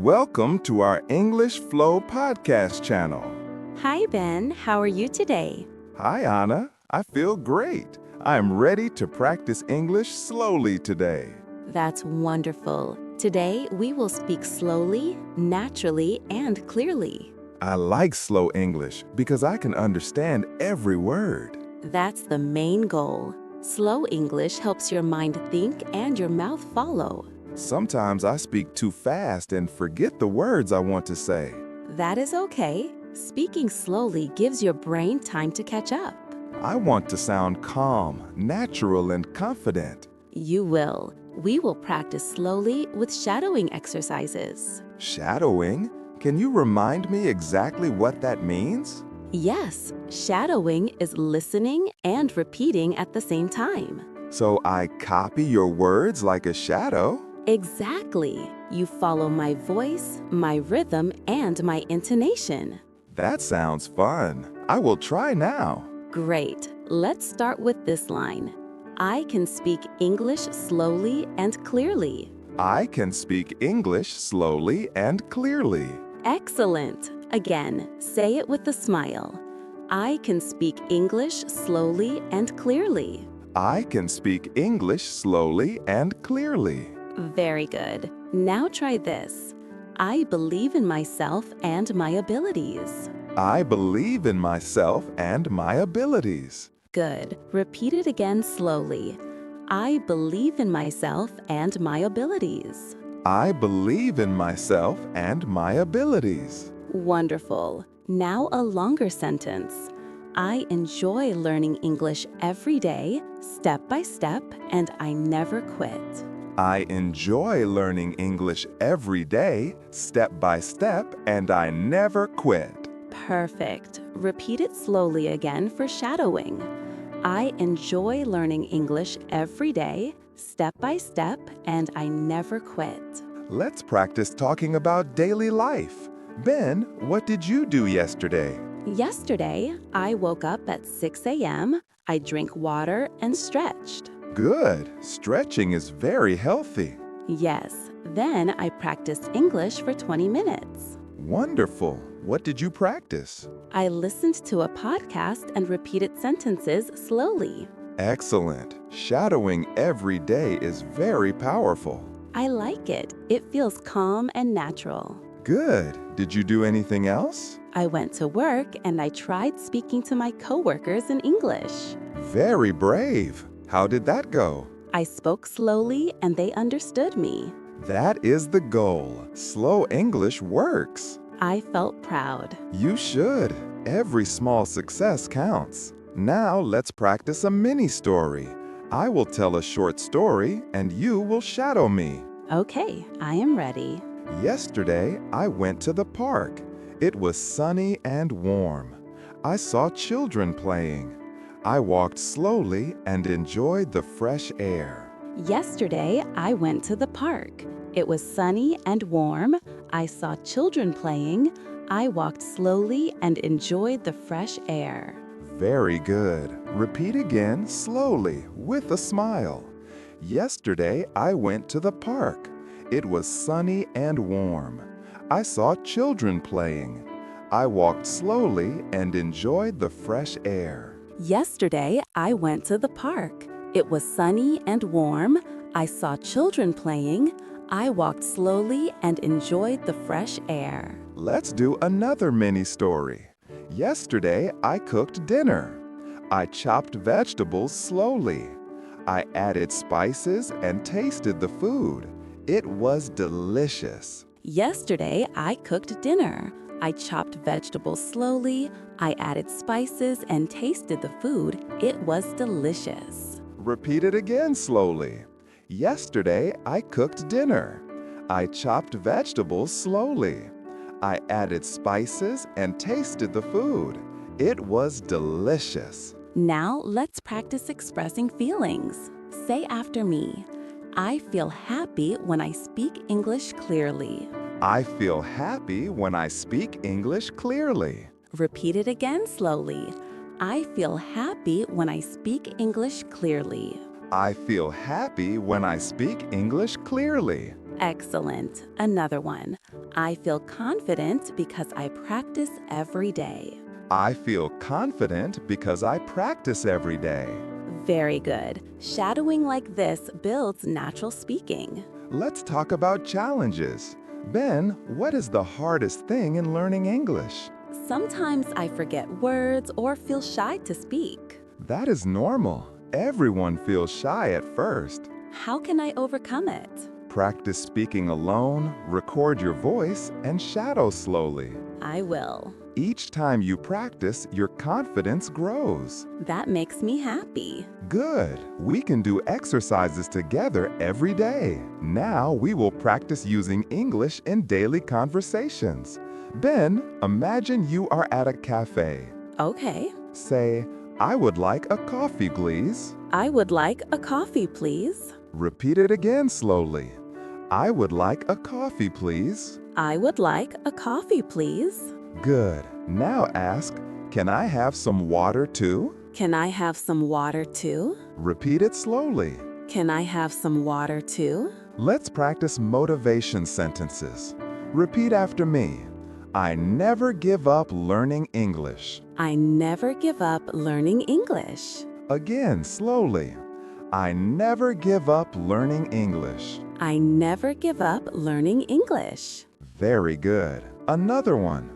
Welcome to our English Flow podcast channel. Hi, Ben. How are you today? Hi, Anna. I feel great. I am ready to practice English slowly today. That's wonderful. Today, we will speak slowly, naturally, and clearly. I like slow English because I can understand every word. That's the main goal. Slow English helps your mind think and your mouth follow. Sometimes I speak too fast and forget the words I want to say. That is okay. Speaking slowly gives your brain time to catch up. I want to sound calm, natural, and confident. You will. We will practice slowly with shadowing exercises. Shadowing? Can you remind me exactly what that means? Yes, shadowing is listening and repeating at the same time. So I copy your words like a shadow? Exactly. You follow my voice, my rhythm, and my intonation. That sounds fun. I will try now. Great. Let's start with this line. I can speak English slowly and clearly. I can speak English slowly and clearly. Excellent. Again, say it with a smile. I can speak English slowly and clearly. I can speak English slowly and clearly. Very good. Now try this. I believe in myself and my abilities. I believe in myself and my abilities. Good. Repeat it again slowly. I believe in myself and my abilities. I believe in myself and my abilities. Wonderful. Now a longer sentence. I enjoy learning English every day, step by step, and I never quit. I enjoy learning English every day, step by step, and I never quit. Perfect. Repeat it slowly again for shadowing. I enjoy learning English every day, step by step, and I never quit. Let's practice talking about daily life. Ben, what did you do yesterday? Yesterday, I woke up at 6 a.m., I drank water and stretched. Good. Stretching is very healthy. Yes, then I practiced English for 20 minutes. Wonderful. What did you practice? I listened to a podcast and repeated sentences slowly. Excellent. Shadowing every day is very powerful. I like it. It feels calm and natural. Good. Did you do anything else? I went to work and I tried speaking to my coworkers in English. Very brave. How did that go? I spoke slowly and they understood me. That is the goal. Slow English works. I felt proud. You should. Every small success counts. Now let's practice a mini story. I will tell a short story and you will shadow me. Okay, I am ready. Yesterday, I went to the park. It was sunny and warm. I saw children playing. I walked slowly and enjoyed the fresh air. Yesterday, I went to the park. It was sunny and warm. I saw children playing. I walked slowly and enjoyed the fresh air. Very good. Repeat again slowly with a smile. Yesterday, I went to the park. It was sunny and warm. I saw children playing. I walked slowly and enjoyed the fresh air. Yesterday, I went to the park. It was sunny and warm. I saw children playing. I walked slowly and enjoyed the fresh air. Let's do another mini story. Yesterday, I cooked dinner. I chopped vegetables slowly. I added spices and tasted the food. It was delicious. Yesterday, I cooked dinner. I chopped vegetables slowly. I added spices and tasted the food. It was delicious. Repeat it again slowly. Yesterday, I cooked dinner. I chopped vegetables slowly. I added spices and tasted the food. It was delicious. Now let's practice expressing feelings. Say after me. I feel happy when I speak English clearly. I feel happy when I speak English clearly. Repeat it again slowly. I feel happy when I speak English clearly. I feel happy when I speak English clearly. Excellent. Another one. I feel confident because I practice every day. I feel confident because I practice every day. Very good. Shadowing like this builds natural speaking. Let's talk about challenges. Ben, what is the hardest thing in learning English? Sometimes I forget words or feel shy to speak. That is normal. Everyone feels shy at first. How can I overcome it? Practice speaking alone, record your voice, and shadow slowly. I will. Each time you practice, your confidence grows. That makes me happy. Good. We can do exercises together every day. Now we will practice using English in daily conversations. Ben, imagine you are at a cafe. Okay. Say, I would like a coffee, please. I would like a coffee, please. Repeat it again slowly. I would like a coffee, please. I would like a coffee, please. Good. Now ask, can I have some water too? Can I have some water too? Repeat it slowly. Can I have some water too? Let's practice motivation sentences. Repeat after me. I never give up learning English. I never give up learning English. Again, slowly. I never give up learning English. I never give up learning English. Very good. Another one.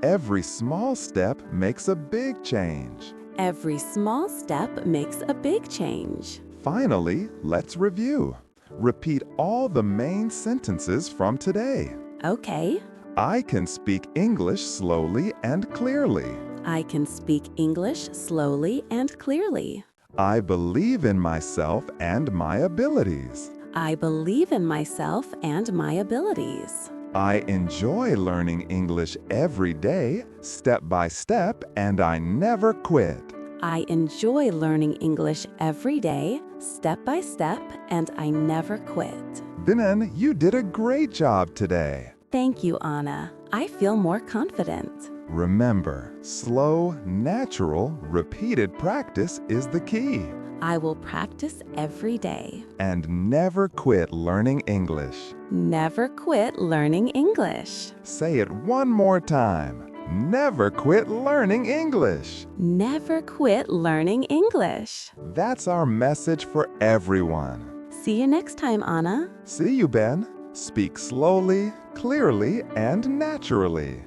Every small step makes a big change. Every small step makes a big change. Finally, let's review. Repeat all the main sentences from today. Okay. I can speak English slowly and clearly. I can speak English slowly and clearly. I believe in myself and my abilities. I believe in myself and my abilities. I enjoy learning English every day, step by step, and I never quit. I enjoy learning English every day, step by step, and I never quit. Ben, you did a great job today. Thank you, Anna. I feel more confident. Remember, slow, natural, repeated practice is the key. I will practice every day. And never quit learning English. Never quit learning English. Say it one more time. Never quit learning English. Never quit learning English. That's our message for everyone. See you next time, Anna. See you, Ben. Speak slowly, clearly, and naturally.